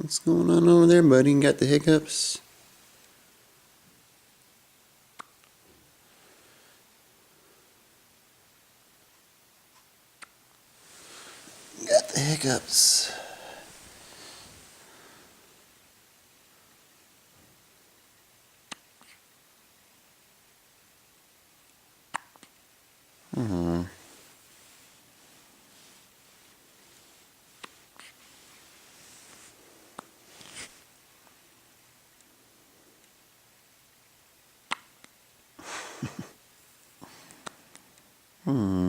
What's going on over there, buddy? You got the hiccups? Got the hiccups. Hmm. Hmm.